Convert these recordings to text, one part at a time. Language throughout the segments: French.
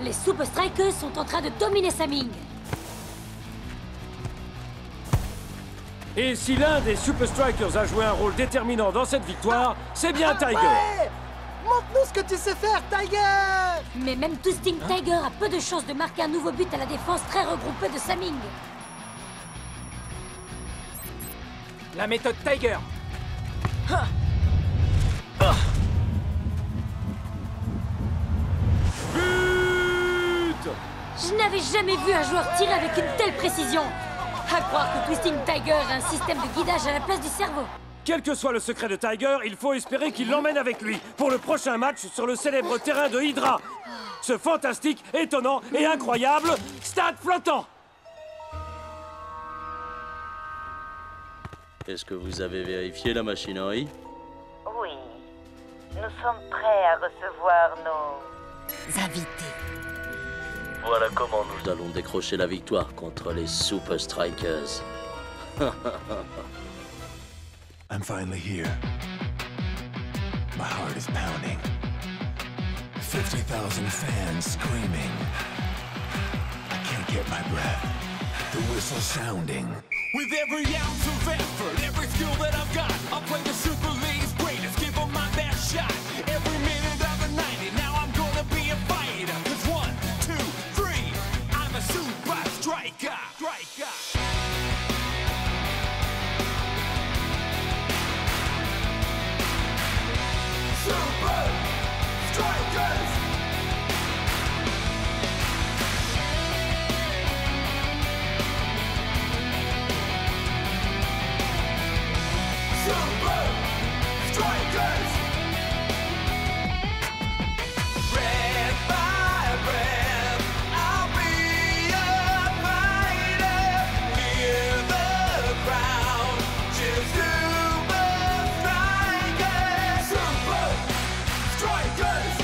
Les Super Strikers sont en train de dominer Saming. Et si l'un des Super Strikers a joué un rôle déterminant dans cette victoire, c'est bien Tiger. Ouais, montre-nous ce que tu sais faire, Tiger! Mais même Twisting Tiger a peu de chances de marquer un nouveau but à la défense très regroupée de Saming. La méthode Tiger. But! Je n'avais jamais vu un joueur tirer avec une telle précision. À croire que Twisting Tiger a un système de guidage à la place du cerveau. Quel que soit le secret de Tiger, il faut espérer qu'il l'emmène avec lui pour le prochain match sur le célèbre terrain de Hydra. Ce fantastique, étonnant et incroyable stade flottant. Est-ce que vous avez vérifié la machinerie? Oui. Nous sommes prêts à recevoir nos Invités. Voilà comment nous allons décrocher la victoire contre les Super Strikers. I'm finally here. My heart is pounding. 50,000 fans screaming. I can't get my breath. The whistle sounding. With every ounce of effort, every skill that I've got, I'll play the Super League's greatest, give them my best shot. Every minute of the 90, now I'm gonna be a fighter. 'Cause 1, 2, 3, I'm a super striker. Super Strikers! Super Strikers! Red by red, I'll be a fighter. Hear the crowd cheer Super Strikers! Super Strikers!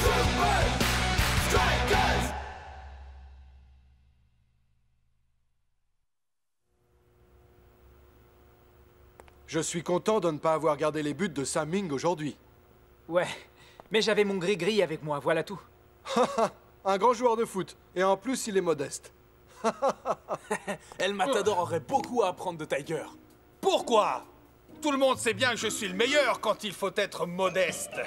Super Strikers! Je suis content de ne pas avoir gardé les buts de Saming aujourd'hui. Ouais, mais j'avais mon gris-gris avec moi, voilà tout. Un grand joueur de foot. Et en plus, il est modeste. El Matador aurait beaucoup à apprendre de Tiger. Pourquoi? Tout le monde sait bien que je suis le meilleur quand il faut être modeste.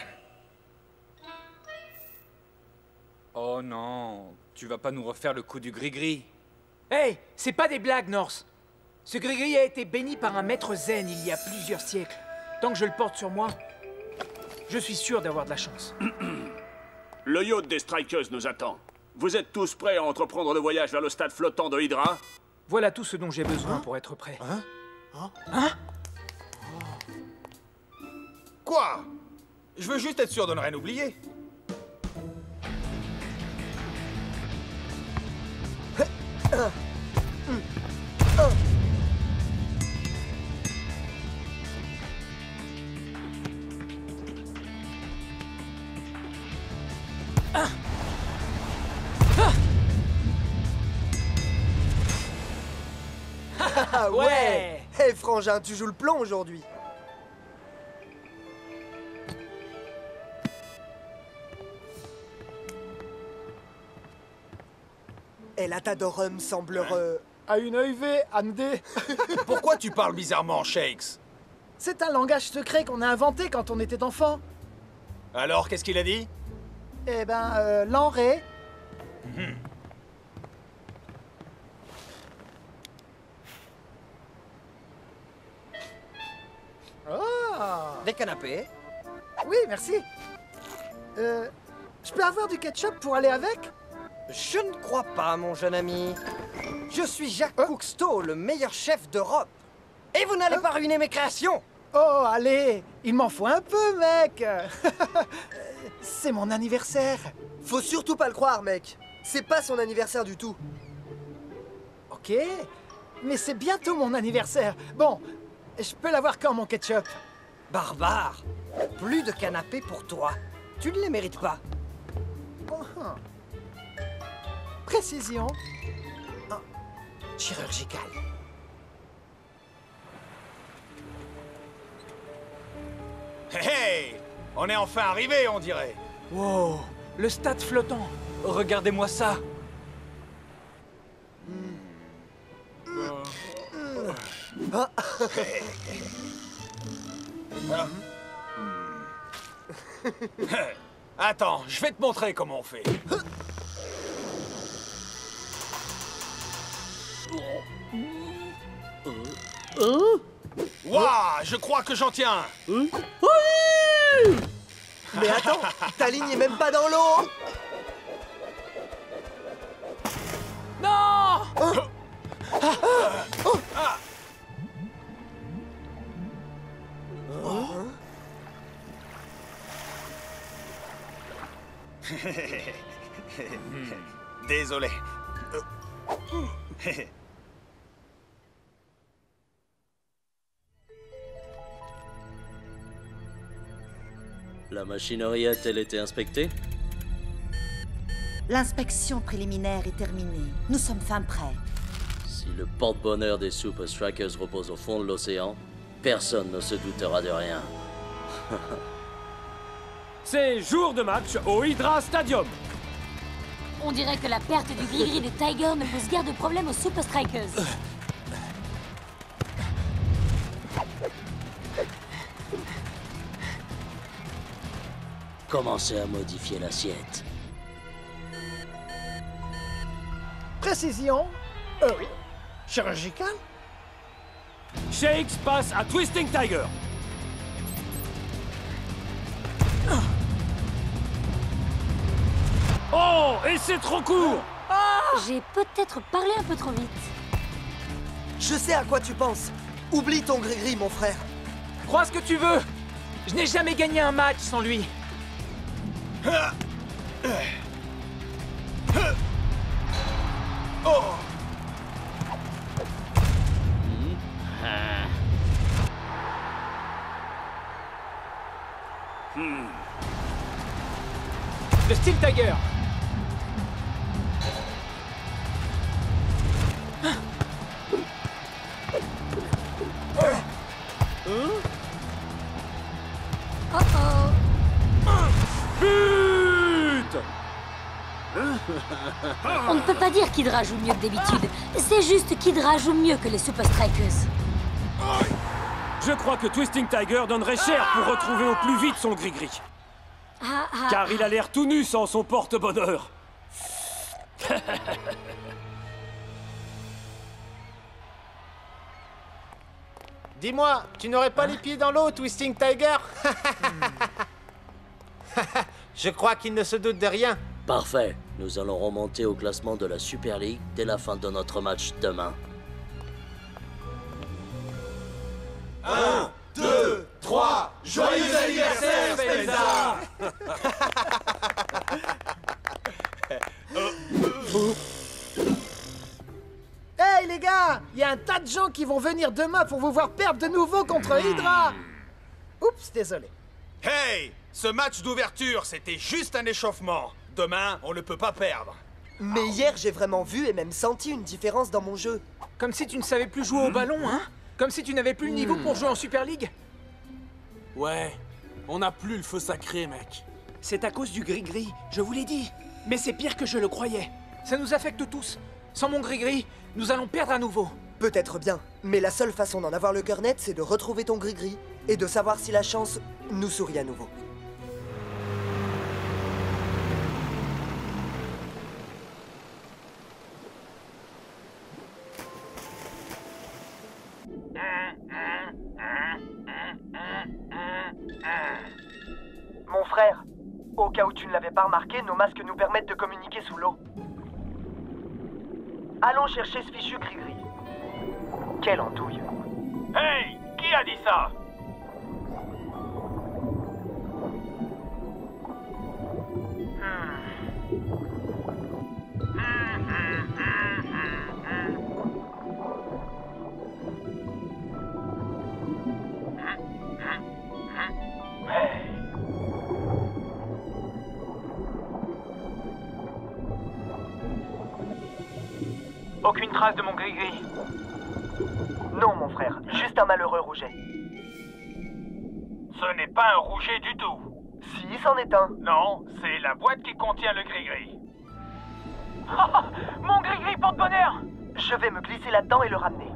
Oh non, tu vas pas nous refaire le coup du gris-gris. Hey, c'est pas des blagues, Norse. Ce gris-gris a été béni par un maître zen il y a plusieurs siècles. Tant que je le porte sur moi, je suis sûr d'avoir de la chance. Le yacht des Strikers nous attend. Vous êtes tous prêts à entreprendre le voyage vers le stade flottant de Hydra? Voilà tout ce dont j'ai besoin pour être prêt. Quoi? Je veux juste être sûr de ne rien oublier. Ah Ouais. Hey frangin, tu joues le plomb aujourd'hui. Et la Tadorum semble À une EIV, Andé. Pourquoi tu parles bizarrement, Shakes? C'est un langage secret qu'on a inventé quand on était enfant. Alors, qu'est-ce qu'il a dit? Eh ben, l'enré. Oh! Des canapés. Oui, merci. Je peux avoir du ketchup pour aller avec? Je ne crois pas, mon jeune ami. Je suis Jacques Cousteau, le meilleur chef d'Europe. Et vous n'allez pas ruiner mes créations. Oh, allez, il m'en faut un peu, mec. C'est mon anniversaire. Faut surtout pas le croire, mec. C'est pas son anniversaire du tout. Ok, mais c'est bientôt mon anniversaire. Bon, je peux l'avoir quand, mon ketchup? Barbare. Plus de canapés pour toi. Tu ne les mérites pas. Précision. Chirurgicale. Hey, hey! On est enfin arrivé, on dirait. Wow, Le stade flottant. Regardez-moi ça. Attends, je vais te montrer comment on fait. Waouh, je crois que j'en tiens. Mais attends, ta ligne est même pas dans l'eau. Non. Désolé. La machinerie a-t-elle été inspectée? L'inspection préliminaire est terminée. Nous sommes fin prêts. Si le porte-bonheur des Super Strikers repose au fond de l'océan, personne ne se doutera de rien. C'est jour de match au Hydra Stadium. On dirait que la perte du gris-gris de Tiger ne pose guère de problème aux Super Strikers. Commencez à modifier l'assiette. Précision chirurgicale. Shakes passe à Twisting Tiger. Oh, et c'est trop court. J'ai peut-être parlé un peu trop vite. Je sais à quoi tu penses. Oublie ton gris-gris, mon frère. Crois ce que tu veux. Je n'ai jamais gagné un match sans lui. Oh. Le Steel Tiger. But! On ne peut pas dire qu'Hydra joue mieux que d'habitude. C'est juste qu'Hydra joue mieux que les Super Strikers. Je crois que Twisting Tiger donnerait cher pour retrouver au plus vite son gris-gris. Car il a l'air tout nu sans son porte-bonheur. Dis-moi, tu n'aurais pas les pieds dans l'eau, Twisting Tiger? Je crois qu'il ne se doute de rien. Parfait. Nous allons remonter au classement de la Super League dès la fin de notre match demain. 1, 2, 3, joyeux anniversaire, Spencer! Hey les gars, il y a un tas de gens qui vont venir demain pour vous voir perdre de nouveau contre Hydra. Oups, désolé. Hey! Ce match d'ouverture, c'était juste un échauffement. Demain, on ne peut pas perdre. Mais hier, j'ai vraiment vu et même senti une différence dans mon jeu. Comme si tu ne savais plus jouer au ballon, hein? Comme si tu n'avais plus le niveau pour jouer en Super League. Ouais, on n'a plus le feu sacré, mec. C'est à cause du gris-gris, je vous l'ai dit. Mais c'est pire que je le croyais. Ça nous affecte tous. Sans mon gris-gris, nous allons perdre à nouveau. Peut-être bien, mais la seule façon d'en avoir le cœur net, c'est de retrouver ton gris-gris et de savoir si la chance nous sourit à nouveau. Mon frère, au cas où tu ne l'avais pas remarqué, nos masques nous permettent de communiquer sous l'eau. Allons chercher ce fichu gris-gris. Quelle andouille. Hey! Qui a dit ça? Aucune trace de mon gris-gris. Non, mon frère, juste un malheureux rouget. Ce n'est pas un rouget du tout. Si, c'en est un. Non, c'est la boîte qui contient le gris-gris. Mon gris-gris porte-bonheur! Je vais me glisser là-dedans et le ramener.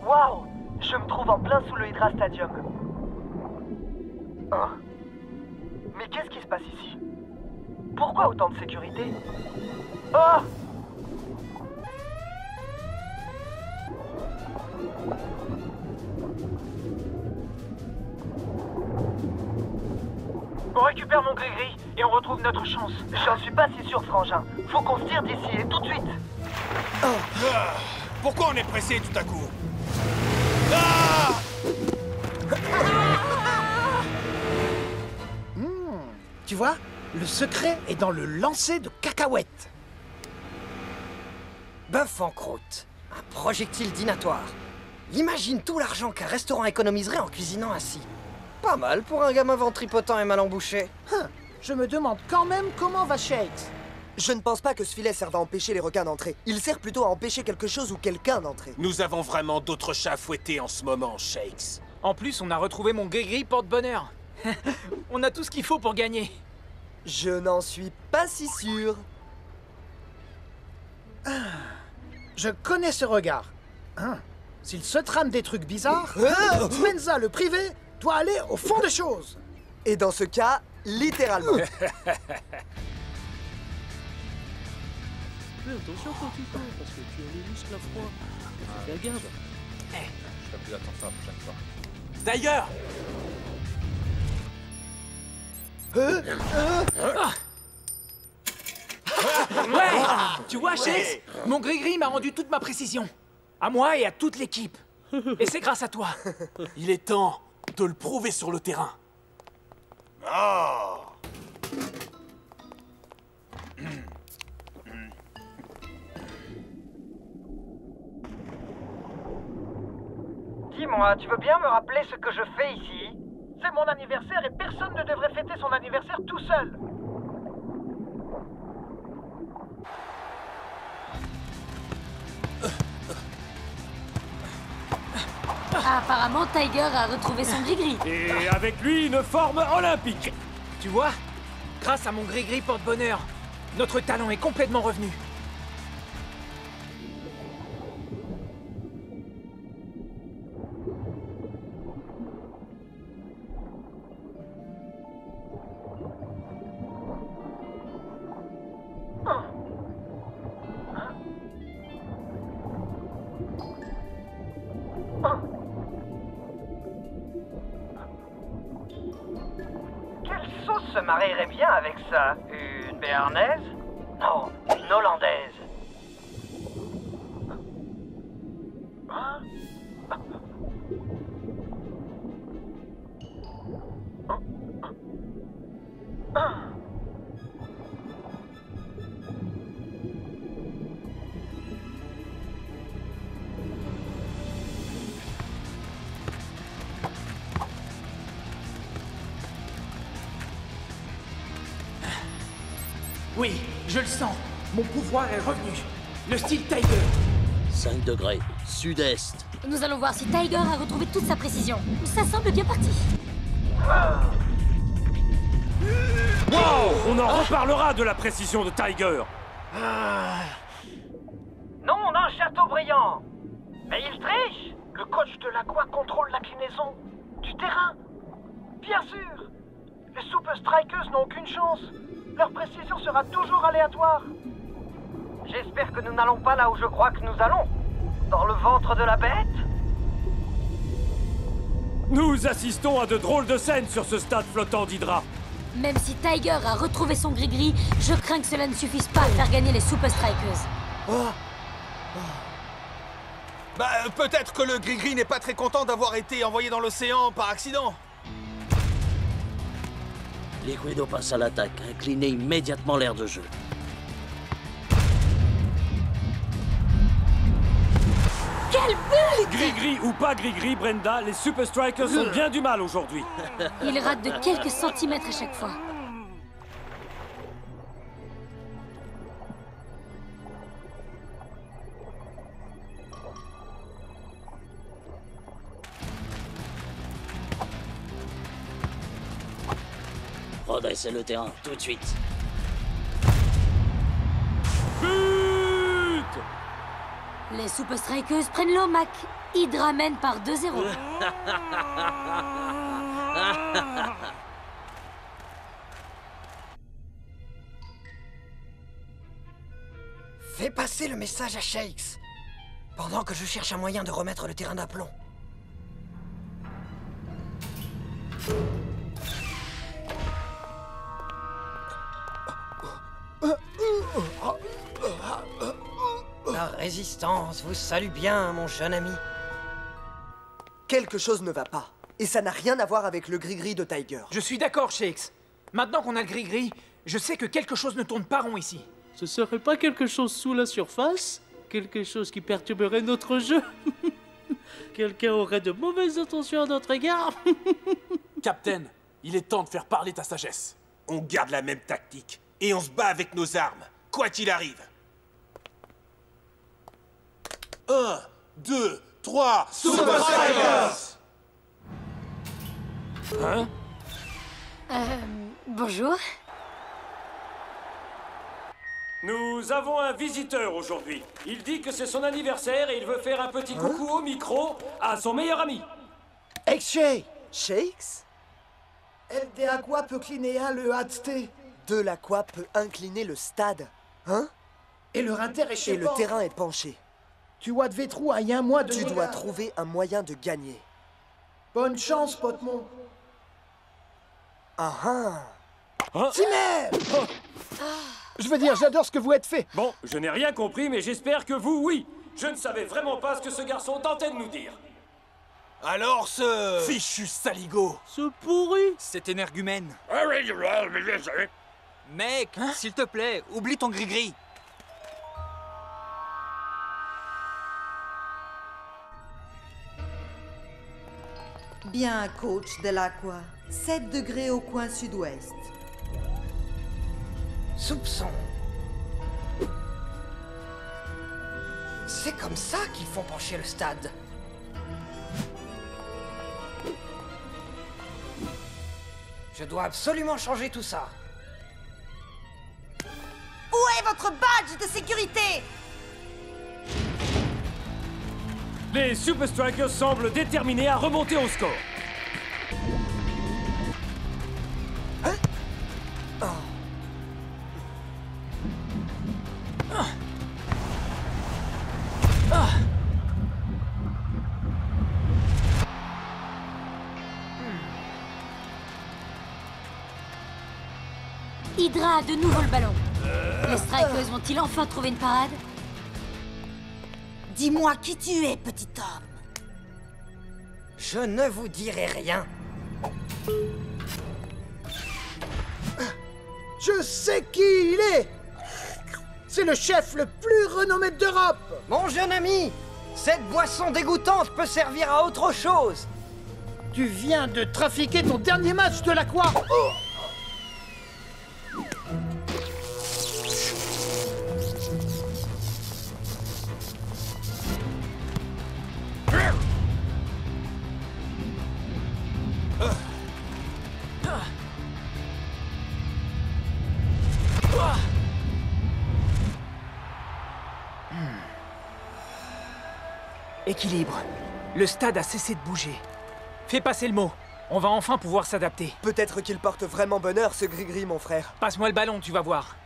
Waouh! Je me trouve en plein sous le Hydra Stadium. Hein? Mais qu'est-ce qui se passe ici? Pourquoi autant de sécurité? Oh! On récupère mon gris-gris et on retrouve notre chance. J'en suis pas si sûr, Frangin. Faut qu'on se tire d'ici et tout de suite. Pourquoi on est pressé tout à coup? Ah! Tu vois, le secret est dans le lancer de cacahuètes. Bœuf en croûte. Un projectile dînatoire. Imagine tout l'argent qu'un restaurant économiserait en cuisinant ainsi. Pas mal pour un gamin ventripotent et mal embouché. Je me demande quand même comment va Shakes. Je ne pense pas que ce filet serve à empêcher les requins d'entrer. Il sert plutôt à empêcher quelque chose ou quelqu'un d'entrer. Nous avons vraiment d'autres chats à fouetter en ce moment, Shakes. En plus, on a retrouvé mon gris-gris porte-bonheur. On a tout ce qu'il faut pour gagner. Je n'en suis pas si sûr. Je connais ce regard. S'il se trame des trucs bizarres, Menza, le privé, doit aller au fond des choses. Et dans ce cas, littéralement. Fais attention quand tu cours, parce que tu as les muscles à froid. Fais gaffe. Je ferai plus attention la prochaine fois. Tiger! Ouais! Tu vois, Shakes, mon gris-gris m'a rendu toute ma précision. À moi et à toute l'équipe. Et c'est grâce à toi. Il est temps de le prouver sur le terrain. Oh! Dis-moi, tu veux bien me rappeler ce que je fais ici? C'est mon anniversaire et personne ne devrait fêter son anniversaire tout seul. Apparemment, Tiger a retrouvé son gris-gris. Et avec lui, une forme olympique. Tu vois, grâce à mon gris-gris porte-bonheur, notre talent est complètement revenu. Quelle sauce se marierait bien avec ça? Une béarnaise? Non, une hollandaise. Hein? Oui, je le sens. Mon pouvoir est revenu. Le style Tiger. 5 degrés, sud-est. Nous allons voir si Tiger a retrouvé toute sa précision. Ça semble bien parti. Wow! On en reparlera de la précision de Tiger. Non, on a un château brillant. Mais il triche. Le coach de l'Aqua contrôle l'inclinaison du terrain. Bien sûr. Les Super Strikers n'ont aucune chance. Leur précision sera toujours aléatoire. J'espère que nous n'allons pas là où je crois que nous allons. Dans le ventre de la bête. Nous assistons à de drôles de scènes sur ce stade flottant d'Hydra. Même si Tiger a retrouvé son gris-gris, je crains que cela ne suffise pas à faire gagner les Super Strikers. Bah, peut-être que le gris-gris n'est pas très content d'avoir été envoyé dans l'océan par accident. Liquido passe à l'attaque, inclinez immédiatement l'aire de jeu. Quel but! Gris-gris ou pas gris-gris, Brenda, les Super Strikers ont bien du mal aujourd'hui. Il rate de quelques centimètres à chaque fois. redresser le terrain, tout de suite. But! Les Super Strikers prennent l'eau, Mac. Hydra mène par 2-0. Fais passer le message à Shakes, pendant que je cherche un moyen de remettre le terrain d'aplomb. La résistance vous salue bien, mon jeune ami. Quelque chose ne va pas. Et ça n'a rien à voir avec le gris-gris de Tiger. Je suis d'accord, Shakes. Maintenant qu'on a le gris-gris, je sais que quelque chose ne tourne pas rond ici. Ce serait pas quelque chose sous la surface? Quelque chose qui perturberait notre jeu? Quelqu'un aurait de mauvaises intentions à notre égard? Captain, il est temps de faire parler ta sagesse. On garde la même tactique, et on se bat avec nos armes, quoi qu'il arrive. 1, 2, 3, Super Strikers! Hein? Bonjour. Nous avons un visiteur aujourd'hui. Il dit que c'est son anniversaire et il veut faire un petit coucou au micro à son meilleur ami. Ex-Shay! Shakes? El de agua peut cliner le HT. De l'aqua peut incliner le stade. Hein? Et le inter est chez Et le terrain est penché. Tu vois de Vétrou à y a un mois de... Tu dois trouver un moyen de gagner. Bonne chance, Potemon. Ah Hein? Timer! Je veux dire, j'adore ce que vous êtes fait. Bon, je n'ai rien compris, mais j'espère que vous, oui. Je ne savais vraiment pas ce que ce garçon tentait de nous dire. Alors ce... Fichu saligo! Ce pourri! C'est énergumène. Mec, s'il te plaît, oublie ton gris-gris. Bien, coach Delacroix. 7 degrés au coin sud-ouest. Soupçon. C'est comme ça qu'ils font pencher le stade. Je dois absolument changer tout ça. Où est votre badge de sécurité? Les Super Strikers semblent déterminés à remonter au score. Hydra a de nouveau le ballon. Les Strikers vont-ils enfin trouver une parade? Dis-moi qui tu es, petit homme. Je ne vous dirai rien. Je sais qui il est. C'est le chef le plus renommé d'Europe. Mon jeune ami, cette boisson dégoûtante peut servir à autre chose. Tu viens de trafiquer ton dernier match de l'Aqua. Oh! Équilibre. Le stade a cessé de bouger. Fais passer le mot. On va enfin pouvoir s'adapter. Peut-être qu'il porte vraiment bonheur, ce gris-gris, mon frère. Passe-moi le ballon, tu vas voir.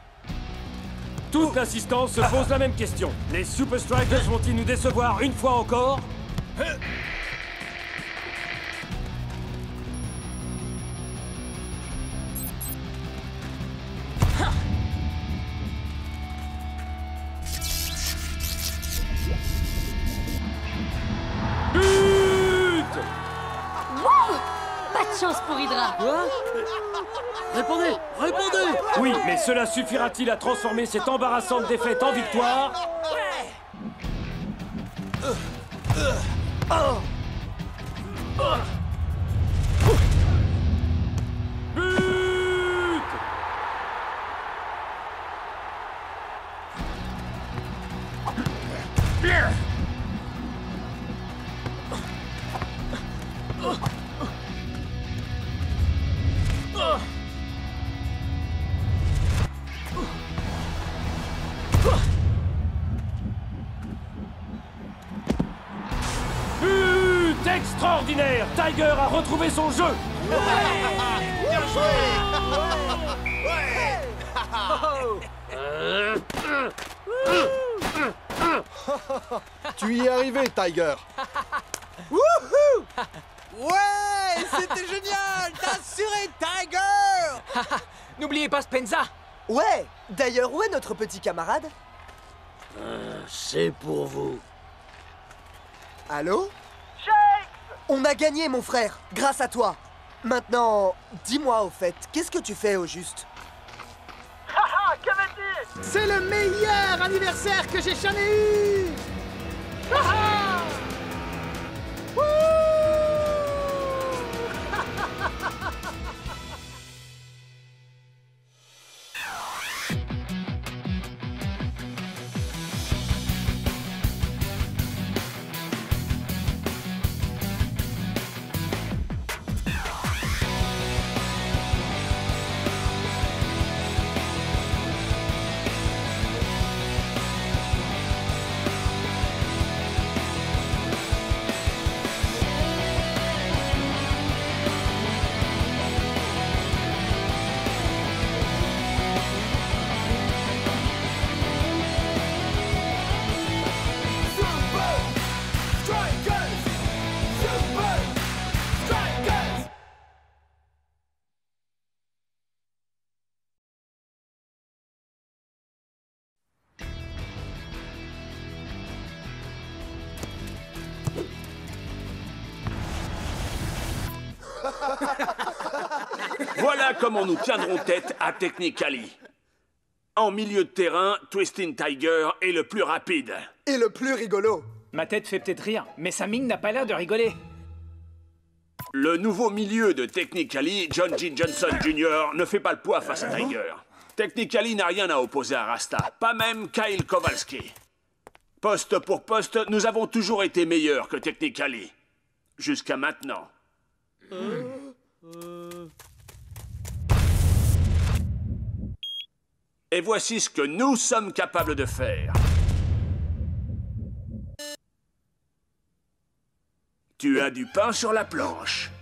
Toute l'assistance se pose la même question. Les Super Strikers vont-ils nous décevoir une fois encore? Pas de chance pour Hydra. Quoi? Répondez! Répondez! Oui, mais cela suffira-t-il à transformer cette embarrassante défaite en victoire? But! extraordinaire. Tiger a retrouvé son jeu. Bien joué. Tu y es arrivé, Tiger. Wouhou! Ouais, c'était génial! T'as assuré, Tiger! N'oubliez pas Spenza! Ouais! D'ailleurs, où est notre petit camarade? C'est pour vous. Allô? Shakes! On a gagné, mon frère, grâce à toi. Maintenant, dis-moi au fait, qu'est-ce que tu fais au juste? Haha, que veux-tu? C'est le meilleur anniversaire que j'ai jamais eu! Ah Wouh Voilà comment nous tiendrons tête à Technically. En milieu de terrain, Twisting Tiger est le plus rapide. Et le plus rigolo. Ma tête fait peut-être rire, mais sa mine n'a pas l'air de rigoler. Le nouveau milieu de Technically, John G. Johnson Jr., ne fait pas le poids face à Tiger. Technically n'a rien à opposer à Rasta, pas même Kyle Kowalski. Poste pour poste, nous avons toujours été meilleurs que Technically. Jusqu'à maintenant. Et voici ce que nous sommes capables de faire. Tu as du pain sur la planche.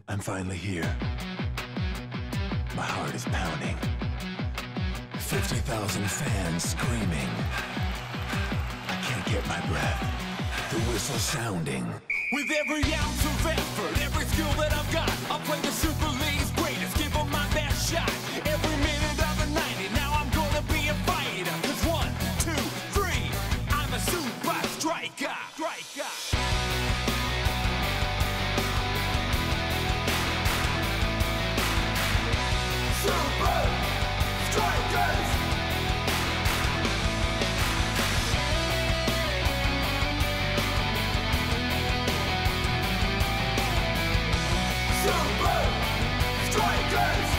I'm finally here. My heart is pounding. 50,000 fans screaming. I can't get my breath. The whistle sounding. With every ounce of effort, every skill that I've got, I'll play the Super League's greatest, give them my best shot. Every minute of the 90, now I'm gonna be a fighter. 'Cause 1, 2, 3, I'm a super striker. Super Strikers! Super Strikers!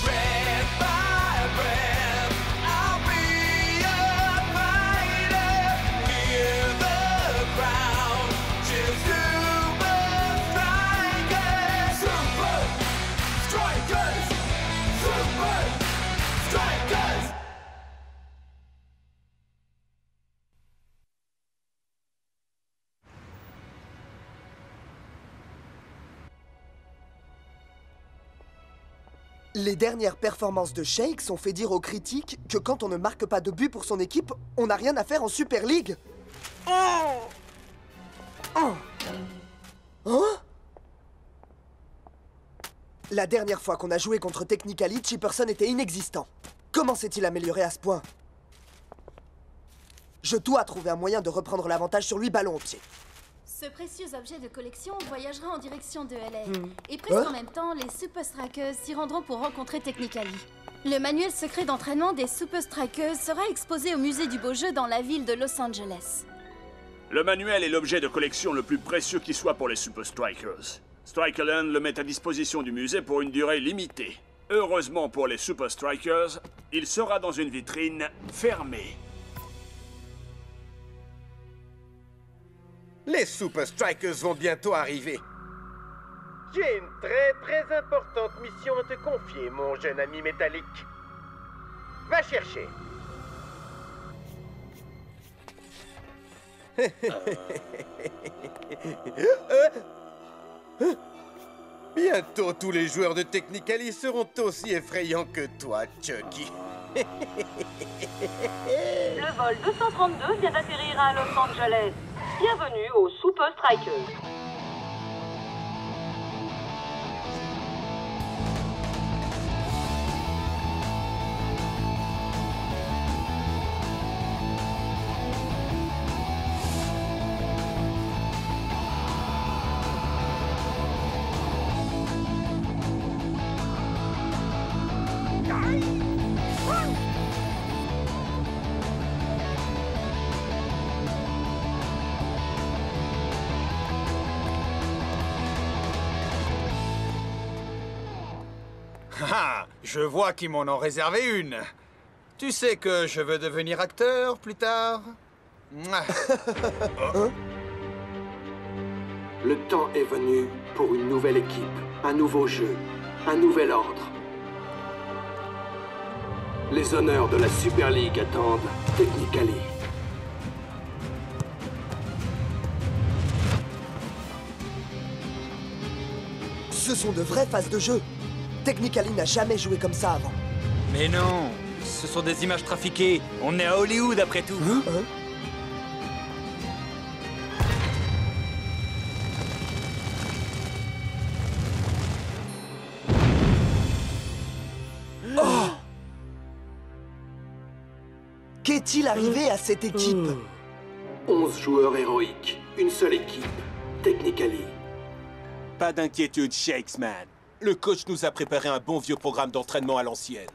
Red by red, I'll be a fighter. Hear the crowd cheer Super Strikers! Super Strikers! Super Strikers! Les dernières performances de Shakes ont fait dire aux critiques que quand on ne marque pas de but pour son équipe, on n'a rien à faire en Super League. Hein? La dernière fois qu'on a joué contre Technically, Chipperson était inexistant. Comment s'est-il amélioré à ce point? Je dois trouver un moyen de reprendre l'avantage sur lui, ballon au pied. Ce précieux objet de collection voyagera en direction de LA. Et presque en même temps, les Super Strikers s'y rendront pour rencontrer Technically. Le manuel secret d'entraînement des Super Strikers sera exposé au musée du beau jeu dans la ville de Los Angeles. Le manuel est l'objet de collection le plus précieux qui soit pour les Super Strikers. Strikerland le met à disposition du musée pour une durée limitée. Heureusement pour les Super Strikers, il sera dans une vitrine fermée. Les Super Strikers vont bientôt arriver. J'ai une très importante mission à te confier, mon jeune ami métallique. Va chercher. Bientôt, tous les joueurs de Technically seront aussi effrayants que toi, Chucky. Le vol 232 vient d'atterrir à Los Angeles. Bienvenue aux Super Strikers. Ah, je vois qu'ils m'en ont réservé une. Tu sais que je veux devenir acteur plus tard. Mouah. Oh. Le temps est venu pour une nouvelle équipe, un nouveau jeu, un nouvel ordre. Les honneurs de la Super League attendent Technically. Ce sont de vraies phases de jeu. Technically n'a jamais joué comme ça avant. Mais non, ce sont des images trafiquées. On est à Hollywood après tout. Oh! Qu'est-il arrivé à cette équipe? 11 joueurs héroïques, une seule équipe, Technically. Pas d'inquiétude, Shakes, man. Le coach nous a préparé un bon vieux programme d'entraînement à l'ancienne.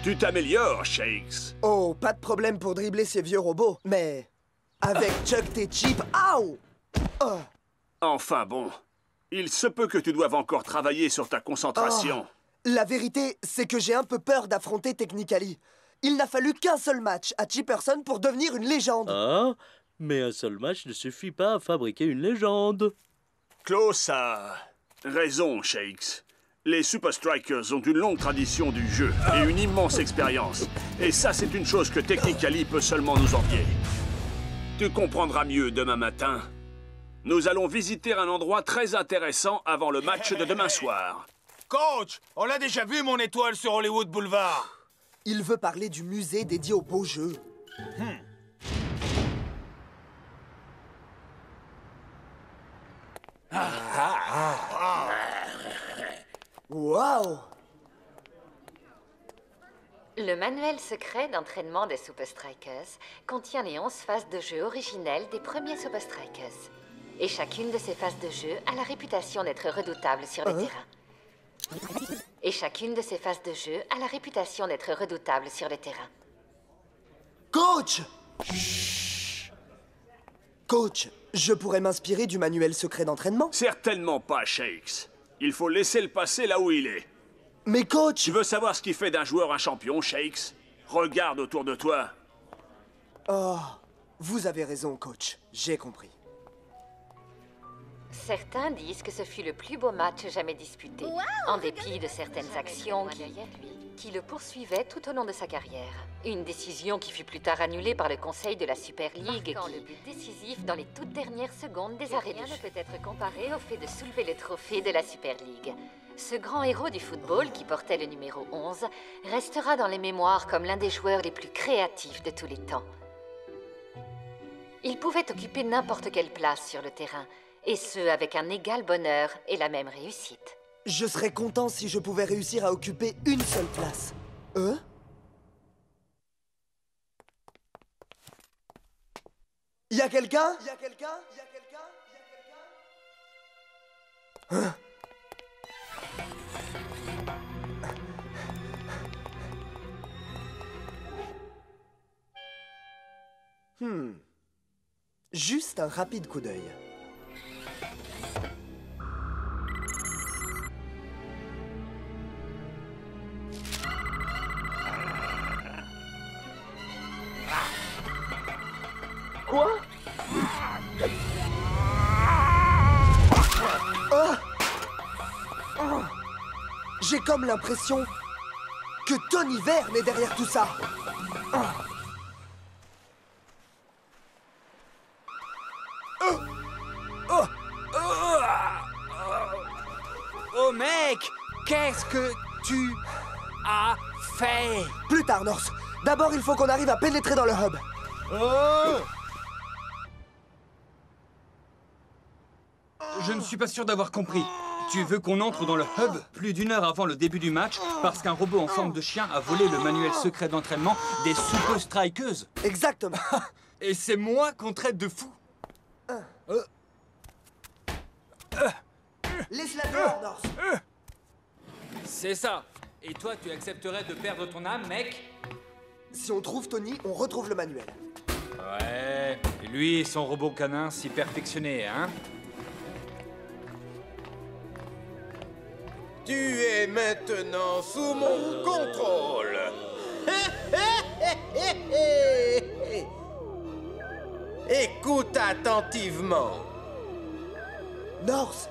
Tu t'améliores, Shakes. Oh, pas de problème pour dribbler ces vieux robots, mais... Avec Chuck t'es cheap, aouh! Oh. Enfin bon, il se peut que tu doives encore travailler sur ta concentration. Oh. La vérité, c'est que j'ai un peu peur d'affronter Technically. Il n'a fallu qu'un seul match à Chipperson pour devenir une légende. Ah, mais un seul match ne suffit pas à fabriquer une légende. Klaus a raison, Shakes. Les Super Strikers ont une longue tradition du jeu et une immense expérience. Et ça, c'est une chose que Technically peut seulement nous envier. Tu comprendras mieux demain matin. Nous allons visiter un endroit très intéressant avant le match de demain soir. Coach, on l'a déjà vu, mon étoile sur Hollywood Boulevard. Il veut parler du musée dédié aux beaux jeux. Waouh! Le manuel secret d'entraînement des Super Strikers contient les 11 phases de jeu originelles des premiers Super Strikers. Et chacune de ces phases de jeu a la réputation d'être redoutable sur le terrain. Et chacune de ces phases de jeu a la réputation d'être redoutable sur le terrain. Coach! Chut. Coach, je pourrais m'inspirer du manuel secret d'entraînement? Certainement pas, Shakes. Il faut laisser le passé là où il est. Mais coach... Tu veux savoir ce qui fait d'un joueur un champion, Shakes? Regarde autour de toi. Oh, vous avez raison, coach. J'ai compris. Certains disent que ce fut le plus beau match jamais disputé, en dépit de certaines actions qui le poursuivaient tout au long de sa carrière. Une décision qui fut plus tard annulée par le conseil de la Super League, marquant le but décisif dans les toutes dernières secondes des arrêts de jeu. Rien ne peut être comparé au fait de soulever le trophée de la Super League. Ce grand héros du football, qui portait le numéro 11, restera dans les mémoires comme l'un des joueurs les plus créatifs de tous les temps. Il pouvait occuper n'importe quelle place sur le terrain, et ce, avec un égal bonheur et la même réussite. Je serais content si je pouvais réussir à occuper une seule place. Y a quelqu'un? Hein? Juste un rapide coup d'œil. Quoi? J'ai comme l'impression que Tony Verne est derrière tout ça. Oh mec, qu'est-ce que tu as fait? Plus tard, Norse. D'abord, il faut qu'on arrive à pénétrer dans le hub. Je ne suis pas sûr d'avoir compris. Tu veux qu'on entre dans le hub plus d'1 heure avant le début du match parce qu'un robot en forme de chien a volé le manuel secret d'entraînement des Super Strikers? Exactement. Et c'est moi qu'on traite de fou. Laisse-la dehors, Norse. C'est ça. Et toi, tu accepterais de perdre ton âme, mec? Si on trouve Tony, on retrouve le manuel. Ouais, lui et son robot canin si perfectionné, hein? Tu es maintenant sous mon contrôle. Écoute attentivement. Norse,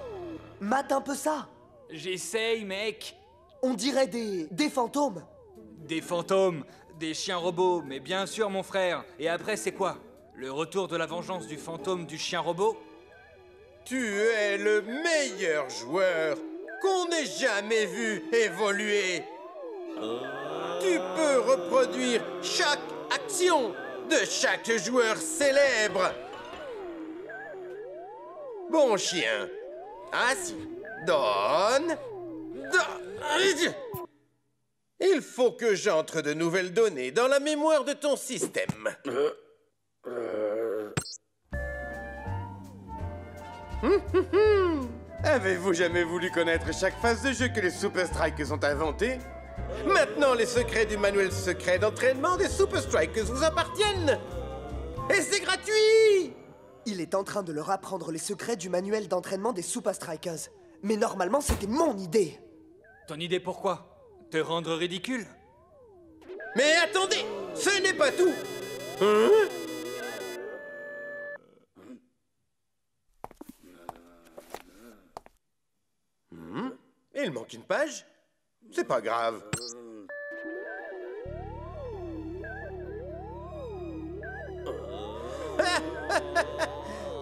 mate un peu ça. J'essaye, mec. On dirait des fantômes. Des fantômes, des chiens robots, mais bien sûr, mon frère. Et après, c'est quoi? Le retour de la vengeance du fantôme du chien robot? Tu es le meilleur joueur qu'on ait jamais vu évoluer. Tu peux reproduire chaque action de chaque joueur célèbre. Bon chien, assis, donne. Il faut que j'entre de nouvelles données dans la mémoire de ton système. Avez-vous jamais voulu connaître chaque phase de jeu que les Super Strikers ont inventée? Maintenant, les secrets du manuel secret d'entraînement des Super Strikers vous appartiennent! Et c'est gratuit! Il est en train de leur apprendre les secrets du manuel d'entraînement des Super Strikers. Mais normalement, c'était mon idée. Ton idée pourquoi? Te rendre ridicule? Mais attendez! Ce n'est pas tout! Il manque une page? C'est pas grave.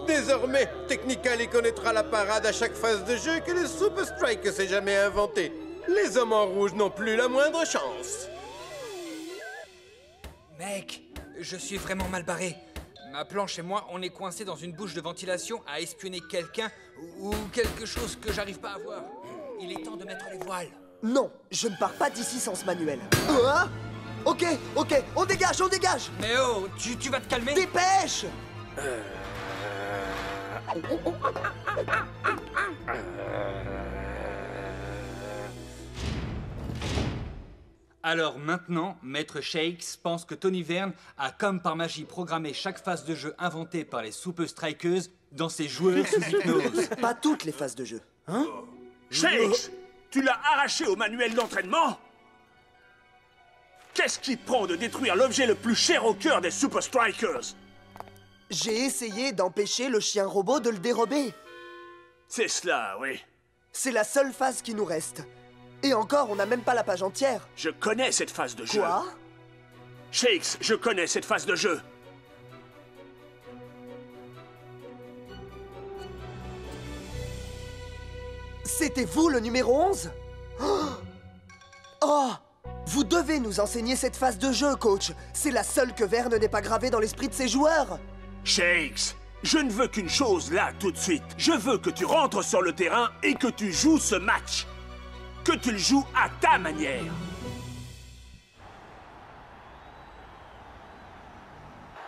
Désormais, Technically connaîtra la parade à chaque phase de jeu que le Super Strike s'est jamais inventé. Les hommes en rouge n'ont plus la moindre chance. Mec, je suis vraiment mal barré. Ma planche et moi, on est coincés dans une bouche de ventilation à espionner quelqu'un ou quelque chose que j'arrive pas à voir. Il est temps de mettre les voiles. Non, je ne pars pas d'ici sans ce manuel. Ok, on dégage, Mais oh, tu vas te calmer? Dépêche! Alors maintenant, Maître Shakes pense que Tony Verne a comme par magie programmé chaque phase de jeu inventée par les Super Strikers dans ses joueurs sous hypnose. Pas toutes les phases de jeu, hein? Shakes, tu l'as arraché au manuel d'entraînement? Qu'est-ce qui te prend de détruire l'objet le plus cher au cœur des Super Strikers? J'ai essayé d'empêcher le chien robot de le dérober. C'est cela, oui. C'est la seule phase qui nous reste. Et encore, on n'a même pas la page entière. Je connais cette phase de jeu. Quoi? Shakes, je connais cette phase de jeu. C'était vous le numéro 11? Oh! Vous devez nous enseigner cette phase de jeu, coach. C'est la seule que Verne n'ait pas gravée dans l'esprit de ses joueurs. Shakes, je ne veux qu'une chose là, tout de suite. Je veux que tu rentres sur le terrain et que tu joues ce match. Que tu le joues à ta manière.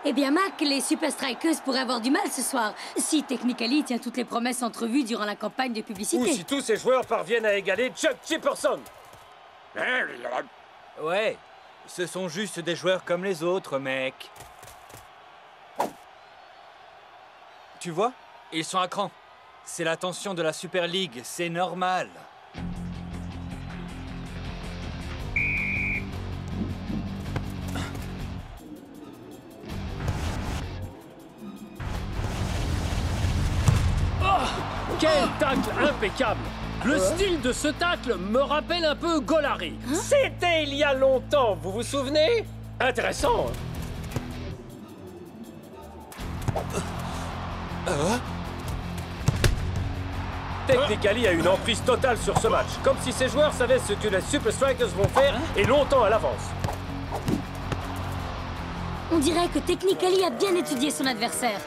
Eh bien, Mac, les Super Strikers pourraient avoir du mal ce soir, si Technically tient toutes les promesses entrevues durant la campagne de publicité. Ou si tous ces joueurs parviennent à égaler Chuck Chipperson. Ouais, ce sont juste des joueurs comme les autres, mec. Tu vois, ils sont à cran. C'est la tension de la Super League, c'est normal. tacle impeccable. Le style de ce tacle me rappelle un peu Golari. C'était il y a longtemps, vous vous souvenez? Intéressant. Technically a une emprise totale sur ce match, comme si ses joueurs savaient ce que les Super Strikers vont faire et longtemps à l'avance. On dirait que Technically a bien étudié son adversaire.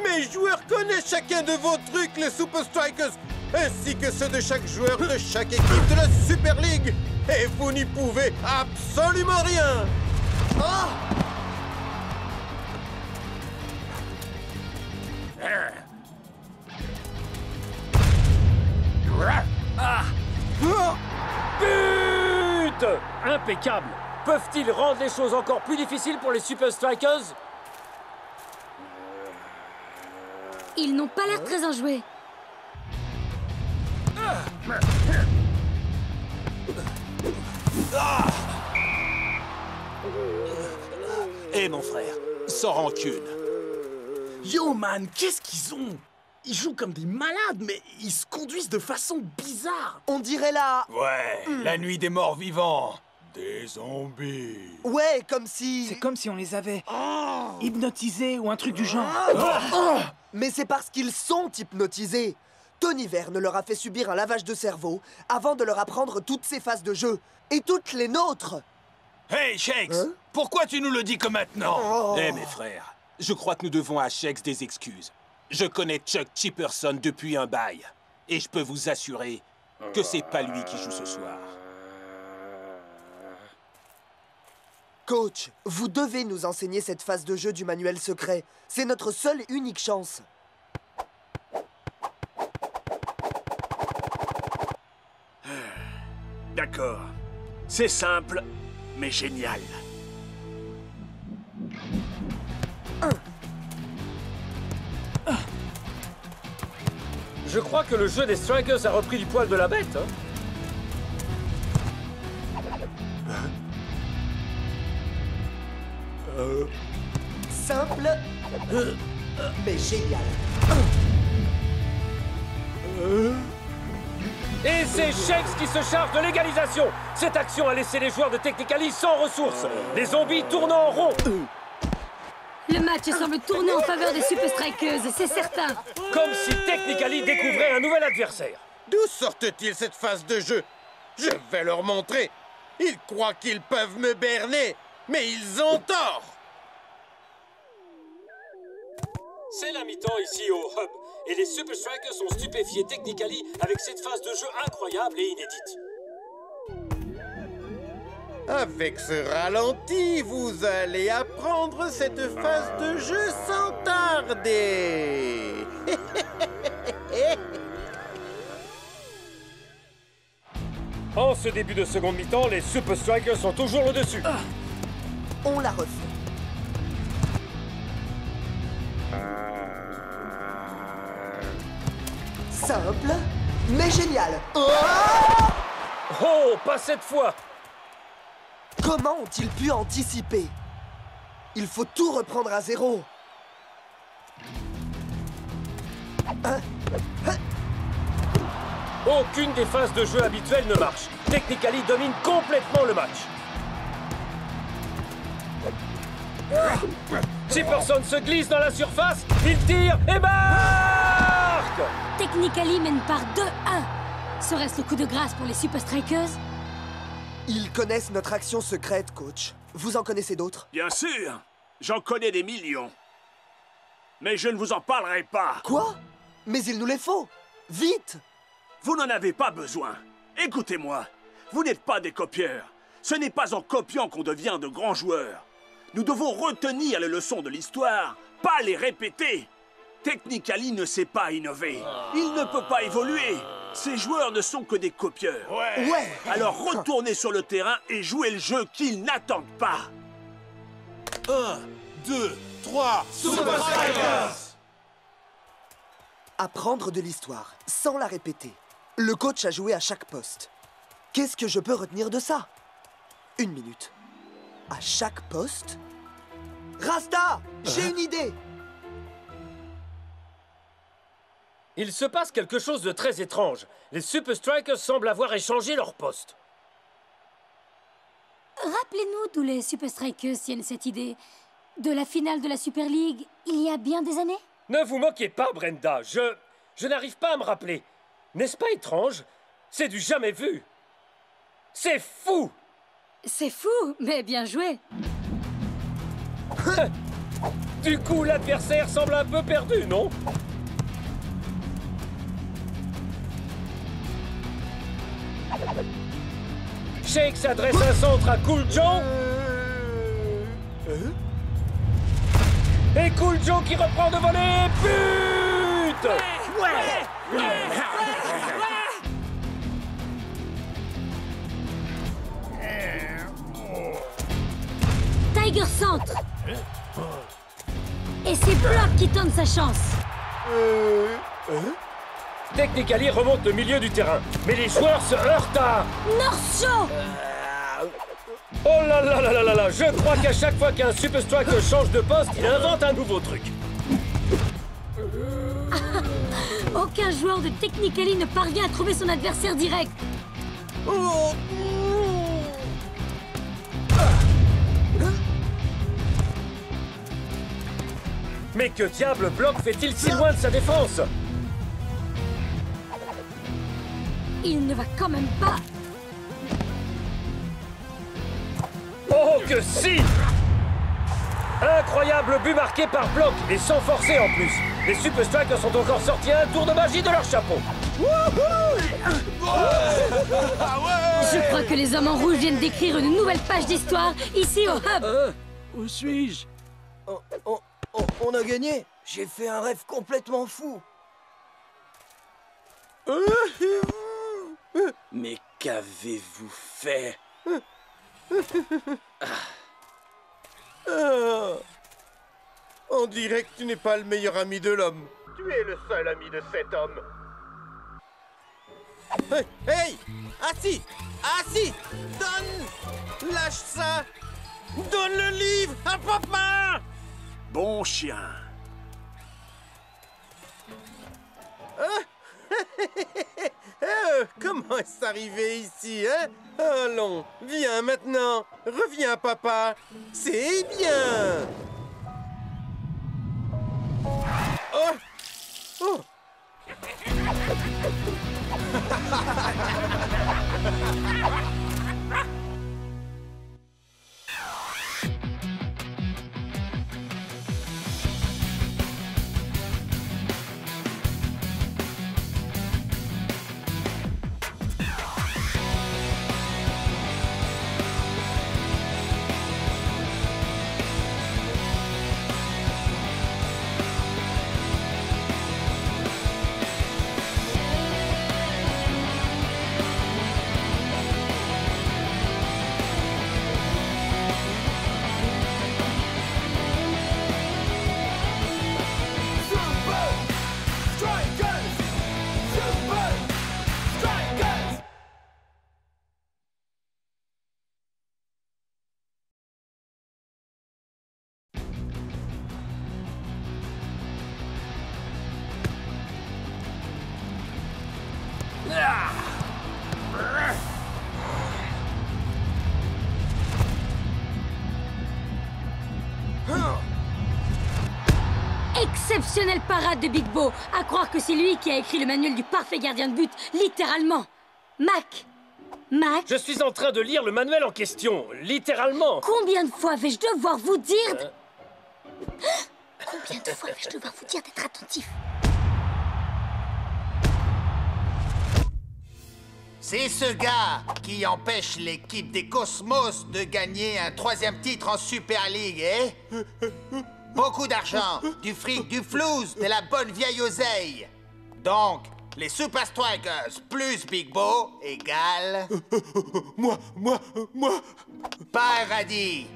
Mes joueurs connaissent chacun de vos trucs, les Super Strikers, ainsi que ceux de chaque joueur de chaque équipe de la Super League. Et vous n'y pouvez absolument rien. But! Impeccable! Peuvent-ils rendre les choses encore plus difficiles pour les Super Strikers? Ils n'ont pas l'air très enjoués. Hé mon frère, sans rancune. Yo man, qu'est-ce qu'ils ont? Ils jouent comme des malades, mais ils se conduisent de façon bizarre. On dirait là... Ouais, la nuit des morts vivants. Des zombies. Ouais, comme si... C'est comme si on les avait hypnotisés ou un truc du genre. Mais c'est parce qu'ils sont hypnotisés. Tony Verne leur a fait subir un lavage de cerveau avant de leur apprendre toutes ces phases de jeu. Et toutes les nôtres. Hey, Shakes, pourquoi tu nous le dis que maintenant? Eh mes frères, je crois que nous devons à Shakes des excuses. Je connais Chuck Chipperson depuis un bail. Et je peux vous assurer que c'est pas lui qui joue ce soir. Coach, vous devez nous enseigner cette phase de jeu du manuel secret. C'est notre seule et unique chance. D'accord. C'est simple, mais génial. Je crois que le jeu des Strikers a repris du poil de la bête. Simple, mais génial. Et c'est Shakes qui se charge de l'égalisation. Cette action a laissé les joueurs de Technically sans ressources. Les zombies tournant en rond. Le match semble tourner en faveur des Super Strikers, c'est certain. Comme si Technically découvrait un nouvel adversaire. D'où sortent-ils cette phase de jeu? Je vais leur montrer. Ils croient qu'ils peuvent me berner, mais ils ont tort. C'est la mi-temps ici au Hub. Et les Super Strikers sont stupéfiés Technically avec cette phase de jeu incroyable et inédite. Avec ce ralenti, vous allez apprendre cette phase de jeu sans tarder. En ce début de seconde mi-temps, les Super Strikers sont toujours le dessus. On la refait. Simple, mais génial. Oh, pas cette fois. Comment ont-ils pu anticiper? Il faut tout reprendre à zéro. Aucune des phases de jeu habituelles ne marche. Technically domine complètement le match. Chipperson se glisse dans la surface, il tire et marque! Technically mène par 2-1. Serait-ce le coup de grâce pour les Super Strikers? Ils connaissent notre action secrète, coach. Vous en connaissez d'autres? Bien sûr, j'en connais des millions. Mais je ne vous en parlerai pas. Quoi? Mais il nous les faut. Vite! Vous n'en avez pas besoin. Écoutez-moi, vous n'êtes pas des copieurs. Ce n'est pas en copiant qu'on devient de grands joueurs. Nous devons retenir les leçons de l'histoire, pas les répéter. Technically ne sait pas innover. Il ne peut pas évoluer. Ces joueurs ne sont que des copieurs. Ouais. Alors retournez sur le terrain et jouez le jeu qu'ils n'attendent pas. 1, 2, 3, Super Strikers! Apprendre de l'histoire, sans la répéter. Le coach a joué à chaque poste. Qu'est-ce que je peux retenir de ça? 1 minute. À chaque poste? Rasta! J'ai une idée! Il se passe quelque chose de très étrange. Les Super Strikers semblent avoir échangé leur poste. Rappelez-nous d'où les Super Strikers tiennent cette idée. De la finale de la Super League, il y a bien des années? Ne vous moquez pas, Brenda. Je n'arrive pas à me rappeler. N'est-ce pas étrange? C'est du jamais vu. C'est fou! C'est fou, mais bien joué. Du coup, l'adversaire semble un peu perdu, non? Shake s'adresse un centre à Cool Joe. Et Cool Joe qui reprend de voler. But! Tiger centre. Et c'est Block qui tente sa chance. Technically remonte le milieu du terrain, mais les joueurs se heurtent à... North Shore. Oh là là là là là là! Je crois qu'à chaque fois qu'un Super Striker change de poste, il invente un nouveau truc. Aucun joueur de Technically ne parvient à trouver son adversaire direct. Mais que diable Block fait-il si loin de sa défense? Il ne va quand même pas... Oh que si! Incroyable but marqué par Block, et sans forcer en plus. Les Super Strikers sont encore sortis un tour de magie de leur chapeau. Je crois que les hommes en rouge viennent d'écrire une nouvelle page d'histoire ici au Hub. Où suis-je? On a gagné. J'ai fait un rêve complètement fou. Mais qu'avez-vous fait? On dirait que tu n'es pas le meilleur ami de l'homme. Tu es le seul ami de cet homme. Hey, hey! Assis! Assis! Donne! Lâche ça! Donne le livre à papa! Bon chien. Comment est-ce arrivé ici, hein? Allons, viens maintenant. Reviens, papa. C'est bien. Oh! Oh! Exceptionnelle parade de Big Bo. À croire que c'est lui qui a écrit le manuel du parfait gardien de but, littéralement. Mac. Je suis en train de lire le manuel en question, littéralement. Combien de fois vais-je devoir vous dire... Combien de fois vais-je devoir vous dire d'être attentif? C'est ce gars qui empêche l'équipe des Cosmos de gagner un 3e titre en Super League, eh? Beaucoup d'argent, du fric, du flouze, de la bonne vieille oseille. Donc, les Super Strikers plus Big Bo égale... Moi... Pas un radis.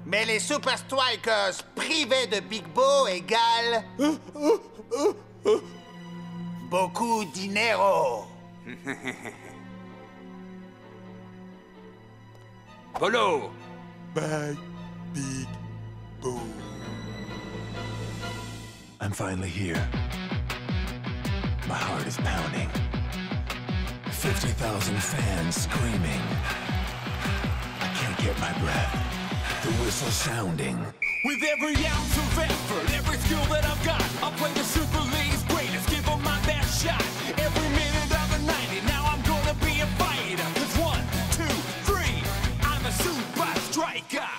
Mais les Super Strikers privés de Big Bo égale... Beaucoup dinero. Polo! Bye, Big Bo. I'm finally here. My heart is pounding. 50,000 fans screaming. I can't get my breath. The whistle sounding. With every ounce of effort, every skill that I've got, I'll play the Super League's greatest, give them my best shot. Every minute of the 90, now I'm gonna be a fighter. 'Cause 1, 2, 3, I'm a super striker.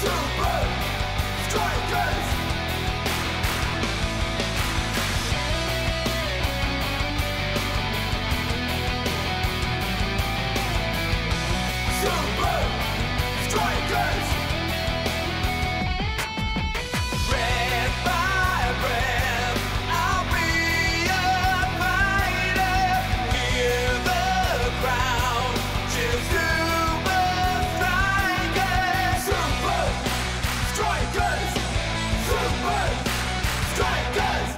Super Strikers! Super Strikers! Breath by breath, I'll be a fighter. Hear the crowd cheer Super Strikers! Super Strikers! Super Strikers!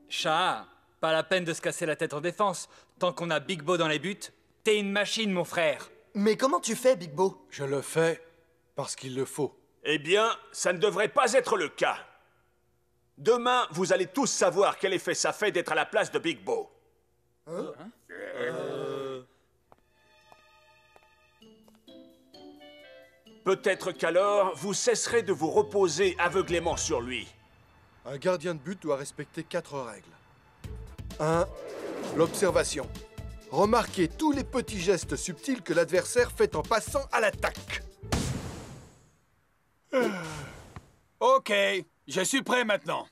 Chat, pas la peine de se casser la tête en défense. Tant qu'on a Big Bo dans les buts, t'es une machine, mon frère. Mais comment tu fais, Big Bo? Je le fais parce qu'il le faut. Eh bien, ça ne devrait pas être le cas. Demain, vous allez tous savoir quel effet ça fait d'être à la place de Big Bo. Peut-être qu'alors, vous cesserez de vous reposer aveuglément sur lui. Un gardien de but doit respecter 4 règles. 1. L'observation. Remarquez tous les petits gestes subtils que l'adversaire fait en passant à l'attaque. Ok, je suis prêt maintenant.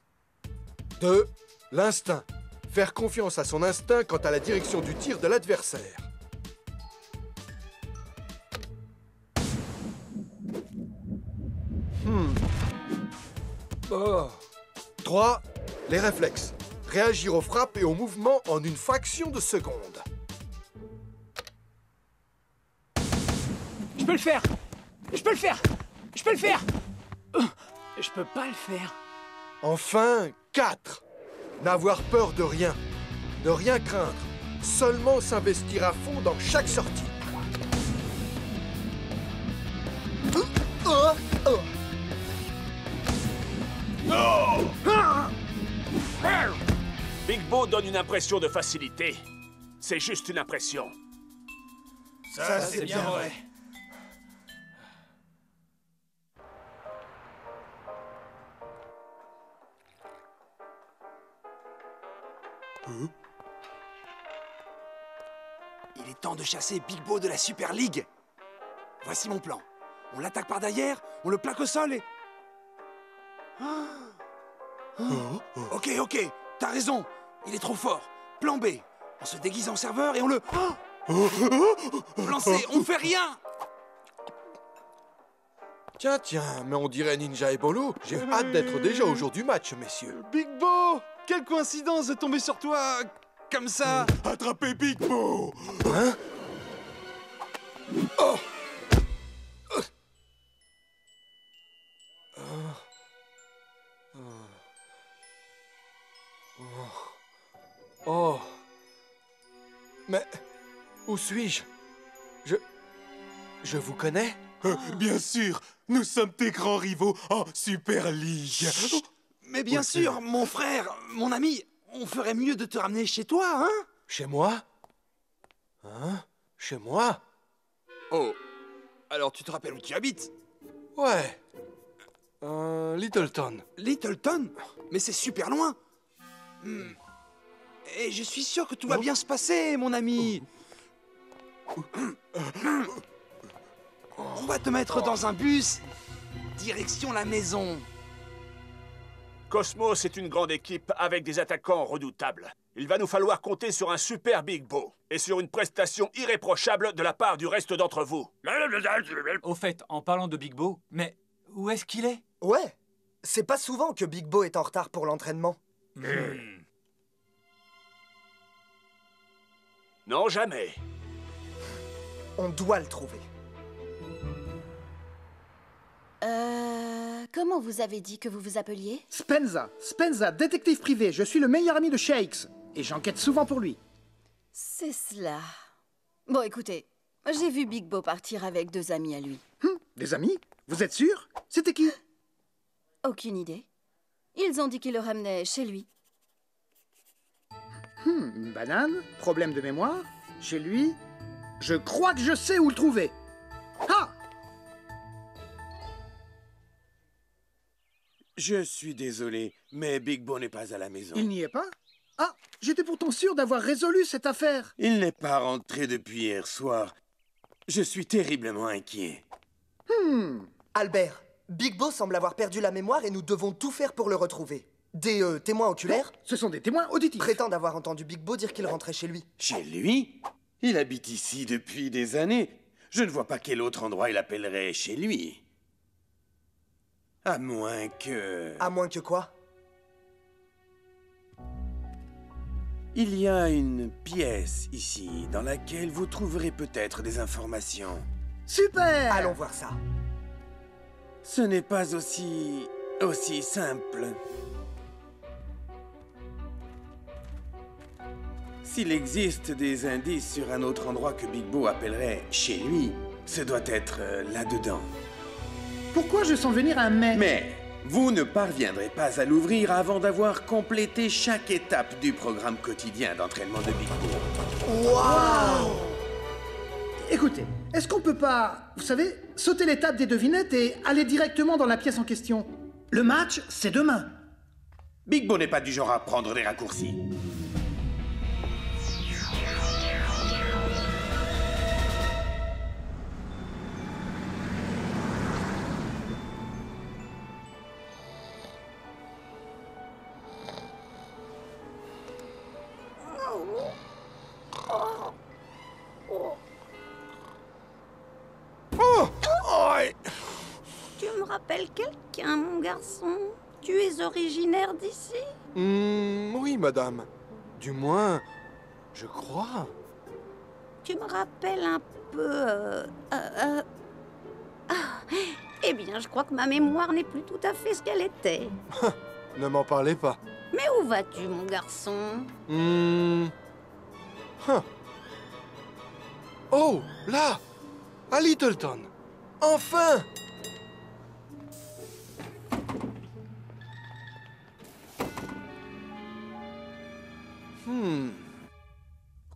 2. L'instinct. Faire confiance à son instinct quant à la direction du tir de l'adversaire. Oh. 3. Les réflexes. Réagir aux frappes et aux mouvements en une fraction de seconde. Je peux le faire! Je peux le faire! Je peux le faire! Je peux pas le faire. Enfin, 4. N'avoir peur de rien. Ne rien craindre. Seulement s'investir à fond dans chaque sortie. Big Bo donne une impression de facilité. C'est juste une impression. Ça c'est bien vrai. Il est temps de chasser Big Bo de la Super League. Voici mon plan. On l'attaque par derrière, on le plaque au sol et... Ok, t'as raison. Il est trop fort. Plan B. On se déguise en serveur et on le... Plan C, on fait rien. Tiens, mais on dirait Ninja et Bolo. J'ai hâte d'être déjà au jour du match, messieurs. Big Bo! Quelle coïncidence de tomber sur toi comme ça. Attrapez Big Bo! Hein? Oh! Oh! Mais où suis-je? Je vous connais? Bien sûr, nous sommes tes grands rivaux en Super League. Mais bien sûr, mon frère, mon ami, on ferait mieux de te ramener chez toi, hein? Chez moi? Hein? Chez moi? Oh, alors tu te rappelles où tu habites? Ouais. Littleton. Littleton? Mais c'est super loin. Et je suis sûr que tout va bien se passer, mon ami. On va te mettre dans un bus, direction la maison. Cosmos est une grande équipe avec des attaquants redoutables. Il va nous falloir compter sur un super Big Bo et sur une prestation irréprochable de la part du reste d'entre vous. Au fait, en parlant de Big Bo, mais où est-ce qu'il est? Ouais, c'est pas souvent que Big Bo est en retard pour l'entraînement. Non, jamais. On doit le trouver. Comment vous avez dit que vous vous appeliez? Spenza. Spenza, détective privé. Je suis le meilleur ami de Shakes. Et j'enquête souvent pour lui. C'est cela. Bon, écoutez, j'ai vu Big Bo partir avec 2 amis à lui. Des amis? Vous êtes sûr? C'était qui? Aucune idée. Ils ont dit qu'il le ramenait chez lui. Une banane? Problème de mémoire? Chez lui? Je crois que je sais où le trouver. Ah! Je suis désolé, mais Big Bo n'est pas à la maison. Il n'y est pas? Ah, j'étais pourtant sûr d'avoir résolu cette affaire. Il n'est pas rentré depuis hier soir. Je suis terriblement inquiet. Albert, Big Bo semble avoir perdu la mémoire et nous devons tout faire pour le retrouver. Des témoins oculaires? Non, ce sont des témoins auditifs. Prétendent avoir entendu Big Bo dire qu'il rentrait chez lui. Chez lui? Il habite ici depuis des années. Je ne vois pas quel autre endroit il appellerait chez lui. À moins que... À moins que quoi? Il y a une pièce ici dans laquelle vous trouverez peut-être des informations. Super! Allons voir ça. Ce n'est pas aussi simple. S'il existe des indices sur un autre endroit que Big Bo appellerait chez lui, ce doit être là-dedans. Pourquoi je sens venir un mais? Mais vous ne parviendrez pas à l'ouvrir avant d'avoir complété chaque étape du programme quotidien d'entraînement de Big Bo. Waouh! Écoutez, est-ce qu'on peut pas, vous savez, sauter l'étape des devinettes et aller directement dans la pièce en question? Le match, c'est demain. Big Bo n'est pas du genre à prendre des raccourcis. Tu me rappelles quelqu'un, mon garçon? Tu es originaire d'ici? Oui, madame. Du moins, je crois. Tu me rappelles un peu... Eh bien, je crois que ma mémoire n'est plus tout à fait ce qu'elle était. Ne m'en parlez pas. Mais où vas-tu, mon garçon? Oh, là! À Littleton. Enfin!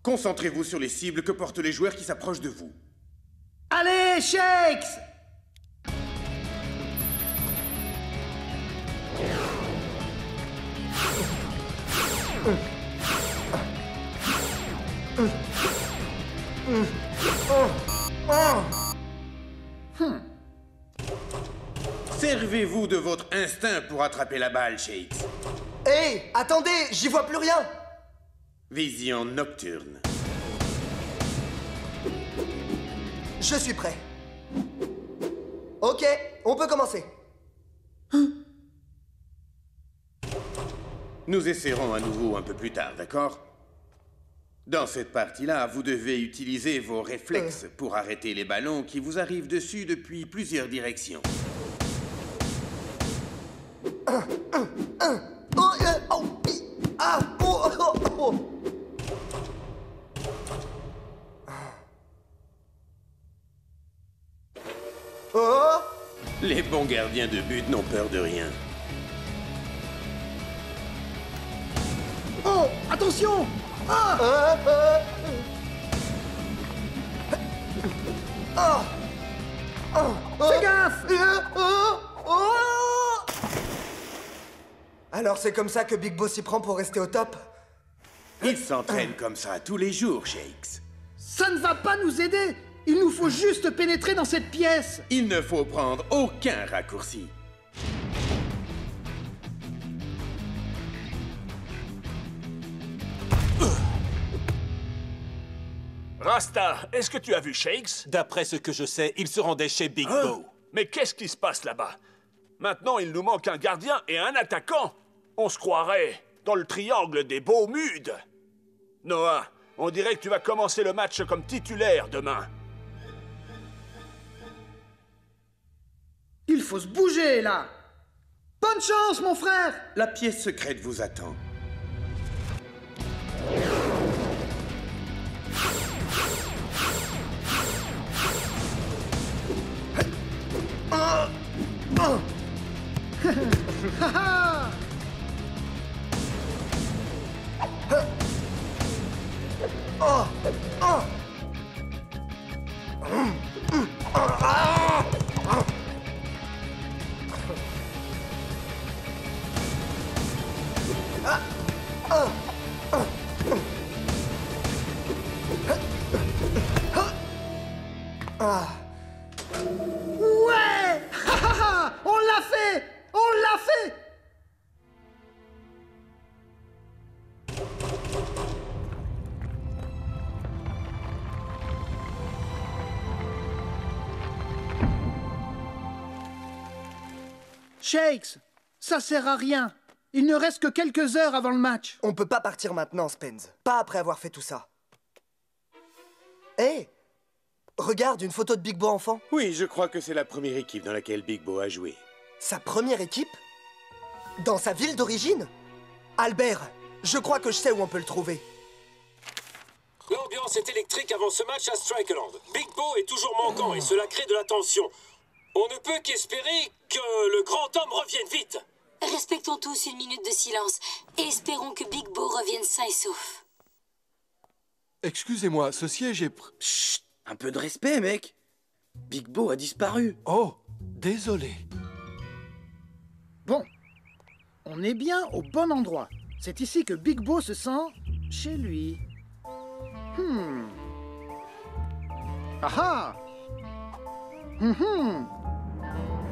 Concentrez-vous sur les cibles que portent les joueurs qui s'approchent de vous. Allez, Shakes! Servez-vous de votre instinct pour attraper la balle, Shakes. Hé, attendez, j'y vois plus rien. Vision nocturne. Je suis prêt. Ok, on peut commencer. Nous essaierons à nouveau un peu plus tard, d'accord? Dans cette partie-là, vous devez utiliser vos réflexes pour arrêter les ballons qui vous arrivent dessus depuis plusieurs directions. Les bons gardiens de but n'ont peur de rien. Oh, attention! Fais gaffe! Alors c'est comme ça que Big Bo s'y prend pour rester au top? Il s'entraîne comme ça tous les jours, Shakes. Ça ne va pas nous aider! Il nous faut juste pénétrer dans cette pièce! Il ne faut prendre aucun raccourci. Rasta, est-ce que tu as vu Shakes? D'après ce que je sais, il se rendait chez Big Bo. Mais qu'est-ce qui se passe là-bas? Maintenant, il nous manque un gardien et un attaquant. On se croirait dans le triangle des Beaumudes. Noah, on dirait que tu vas commencer le match comme titulaire demain. Il faut se bouger, là! Bonne chance, mon frère! La pièce secrète vous attend. Ouais! On l'a fait! On l'a fait! Shakes, ça sert à rien. Il ne reste que quelques heures avant le match. On peut pas partir maintenant, Spence. Pas après avoir fait tout ça. Hé! Regarde, une photo de Big Bo enfant. Oui, je crois que c'est la première équipe dans laquelle Big Bo a joué. Sa première équipe? Dans sa ville d'origine? Albert, je crois que je sais où on peut le trouver. L'ambiance est électrique avant ce match à Strikerland. Big Bo est toujours manquant et cela crée de la tension. On ne peut qu'espérer que le grand homme revienne vite. Respectons tous une minute de silence et espérons que Big Bo revienne sain et sauf. Excusez-moi, ce siège est... Chut, un peu de respect, mec. Big Bo a disparu. Oh, désolé. Bon, on est bien au bon endroit. C'est ici que Big Bo se sent chez lui. Ah ah.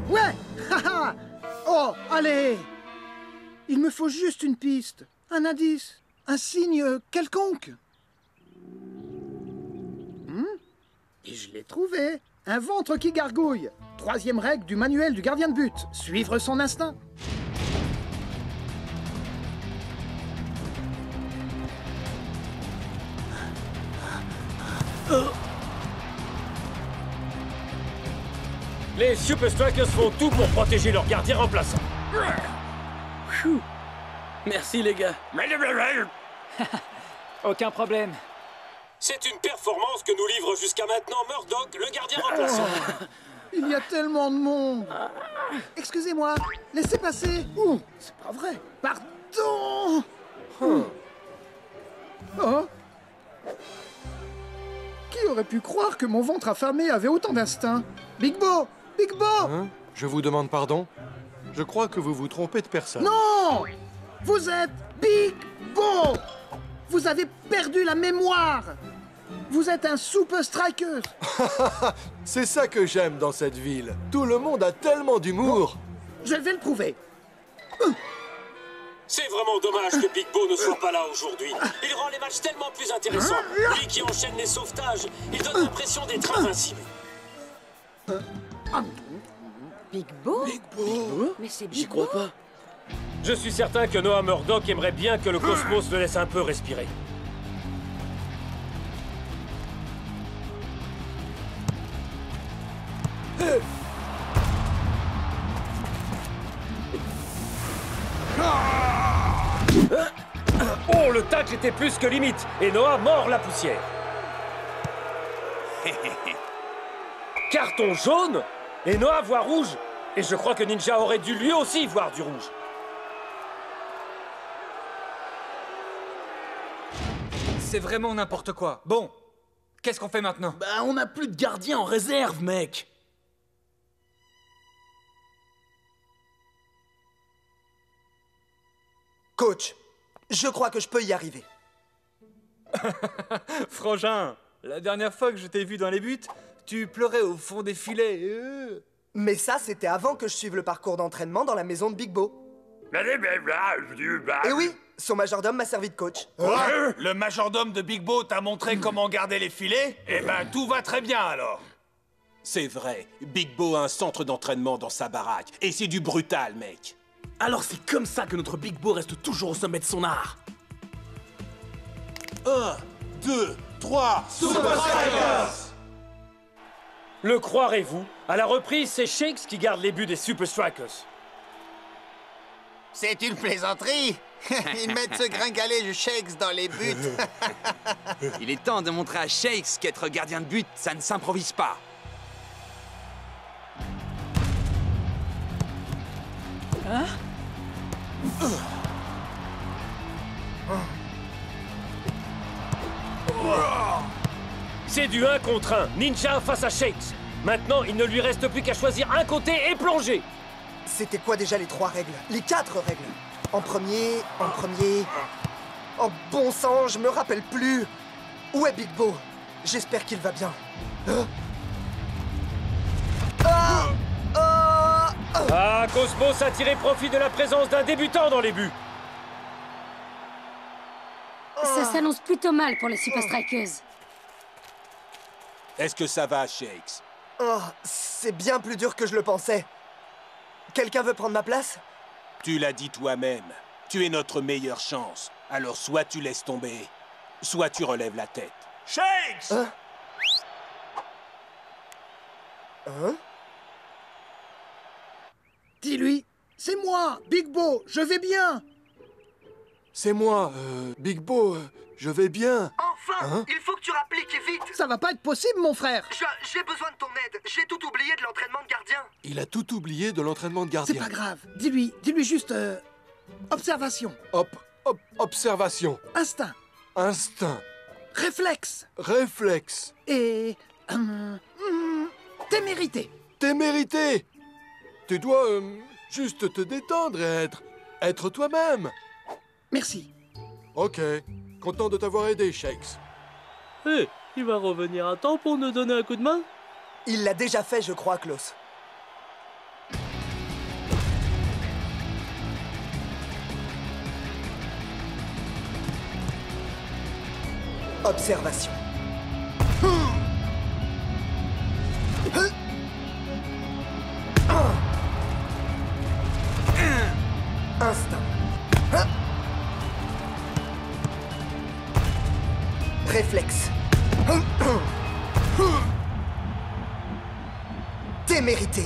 Ouais. Haha. Oh, allez. Il me faut juste une piste, un indice, un signe quelconque. Et je l'ai trouvé. Un ventre qui gargouille. 3e règle du manuel du gardien de but. Suivre son instinct. Les Super Strikers font tout pour protéger leur gardien remplaçant. Phew. Merci, les gars. Aucun problème. C'est une performance que nous livre jusqu'à maintenant Murdoch, le gardien remplaçant. Il y a tellement de monde. Excusez-moi, laissez passer. Ouh, c'est pas vrai. Pardon. Oh. Qui aurait pu croire que mon ventre affamé avait autant d'instinct? Big Bo! Big Bo! Hein? Je vous demande pardon. Je crois que vous vous trompez de personne. Non! Vous êtes Big Bo! Vous avez perdu la mémoire! Vous êtes un Super Striker! C'est ça que j'aime dans cette ville. Tout le monde a tellement d'humour. Je vais le prouver. C'est vraiment dommage que Big Bo ne soit pas là aujourd'hui. Il rend les matchs tellement plus intéressants. Lui qui enchaîne les sauvetages, il donne l'impression d'être invincible. Big Bo? Big Bo? Mais c'est Big J'y crois pas. Je suis certain que Noah Murdoch aimerait bien que le cosmos le laisse un peu respirer. Oh, le tacle était plus que limite, et Noah mord la poussière. Carton jaune, et Noah voit rouge. Et je crois que Ninja aurait dû lui aussi voir du rouge. C'est vraiment n'importe quoi. Bon, qu'est-ce qu'on fait maintenant? Bah, on n'a plus de gardien en réserve, mec. Coach, je crois que je peux y arriver. Frangin, la dernière fois que je t'ai vu dans les buts, tu pleurais au fond des filets. Mais ça, c'était avant que je suive le parcours d'entraînement dans la maison de Big Bo. Et oui, son majordome m'a servi de coach. Le majordome de Big Bo t'a montré comment garder les filets? Eh ben, tout va très bien alors. C'est vrai, Big Bo a un centre d'entraînement dans sa baraque. Et c'est du brutal, mec. Alors c'est comme ça que notre Big Bo reste toujours au sommet de son art. 1, 2, 3, Super Strikers! Le croirez-vous, à la reprise, c'est Shakes qui garde les buts des Super Strikers. C'est une plaisanterie. Ils mettent ce gringalet de Shakes dans les buts. Il est temps de montrer à Shakes qu'être gardien de but, ça ne s'improvise pas. Hein? C'est du 1 contre 1. Ninja face à Shakes. Maintenant, il ne lui reste plus qu'à choisir un côté et plonger. C'était quoi déjà les 3 règles? Les 4 règles? En premier... Oh bon sang, je me rappelle plus. Où est Big Bo? J'espère qu'il va bien. Ah, Cosmos a tiré profit de la présence d'un débutant dans les buts. Ça s'annonce plutôt mal pour les Super Strikers. Est-ce que ça va, Shakes? Oh, c'est bien plus dur que je le pensais. Quelqu'un veut prendre ma place? Tu l'as dit toi-même. Tu es notre meilleure chance. Alors soit tu laisses tomber, soit tu relèves la tête. Shakes! Hein? Dis-lui, c'est moi, Big Bo, je vais bien. C'est moi, Big Bo, je vais bien. Enfin, Hein? il faut que tu rappliques vite. Ça va pas être possible, mon frère. J'ai besoin de ton aide. J'ai tout oublié de l'entraînement de gardien. Il a tout oublié de l'entraînement de gardien. C'est pas grave. Dis-lui juste observation. Observation. Instinct. Instinct. Réflexe. Réflexe. Et témérité. Témérité. Tu dois juste te détendre et être toi-même. Merci. Ok. Content de t'avoir aidé, Shakes. Hé, il va revenir à temps pour nous donner un coup de main? Il l'a déjà fait, je crois, Klaus. Observation. Instinct. Réflexe. Témérité.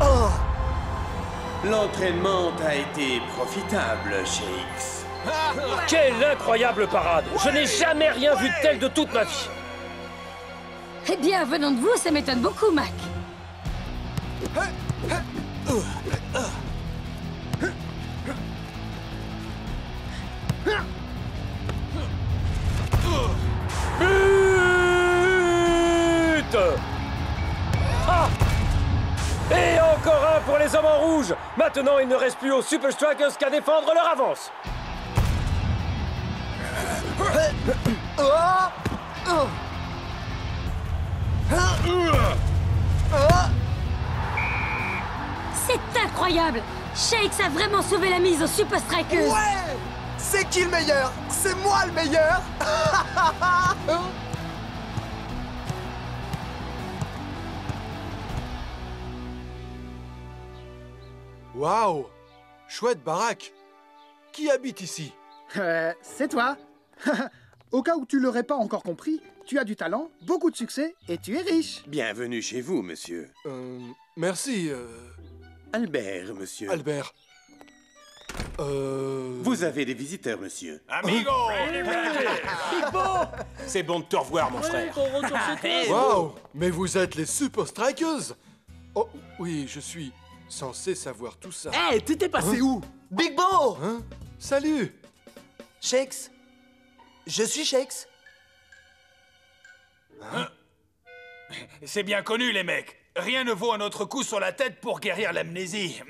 Oh. L'entraînement a été profitable, Shakes. Quelle incroyable parade! Je n'ai jamais rien vu de tel de toute ma vie. Eh bien, venant de vous, ça m'étonne beaucoup, Mac. But! Ah! Et encore un pour les hommes en rouge. Maintenant, il ne reste plus aux Super Strikers qu'à défendre leur avance. C'est incroyable! Shakes a vraiment sauvé la mise aux Super Strikers! Ouais! C'est qui le meilleur? C'est moi le meilleur! Waouh! Chouette baraque. Qui habite ici? C'est toi. Au cas où tu l'aurais pas encore compris, tu as du talent, beaucoup de succès et tu es riche. Bienvenue chez vous, monsieur. Merci, Albert, monsieur. Albert. Vous avez des visiteurs, monsieur. Amigo! Big Bo! C'est bon de te revoir, mon frère. Waouh! Mais vous êtes les Super Strikers? Oh, oui, je suis censé savoir tout ça. Hé, t'étais passé où? Big Bo! Hein? Salut! Shakes? Je suis Shakes. Hein? C'est bien connu, les mecs. Rien ne vaut un autre coup sur la tête pour guérir l'amnésie.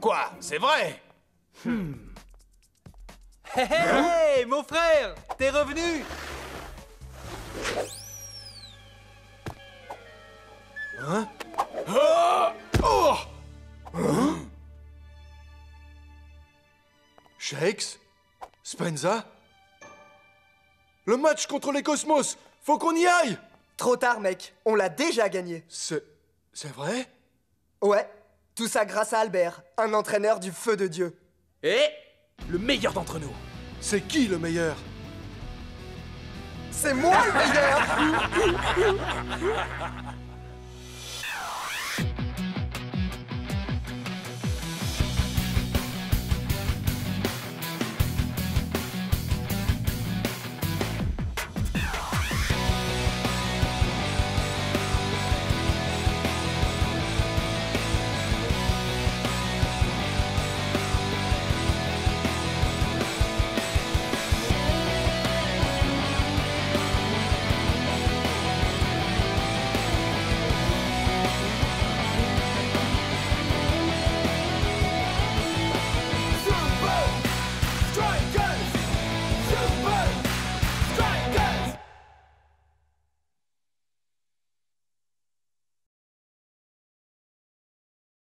Quoi? C'est vrai? Hé hé, mon frère, t'es revenu? Hein? Oh! Oh! Hein? Shakes? Spenza? Le match contre les Cosmos! Faut qu'on y aille! Trop tard, mec. On l'a déjà gagné. C'est vrai? Ouais. Tout ça grâce à Albert, un entraîneur du feu de Dieu. Et le meilleur d'entre nous. C'est qui le meilleur? C'est moi le meilleur!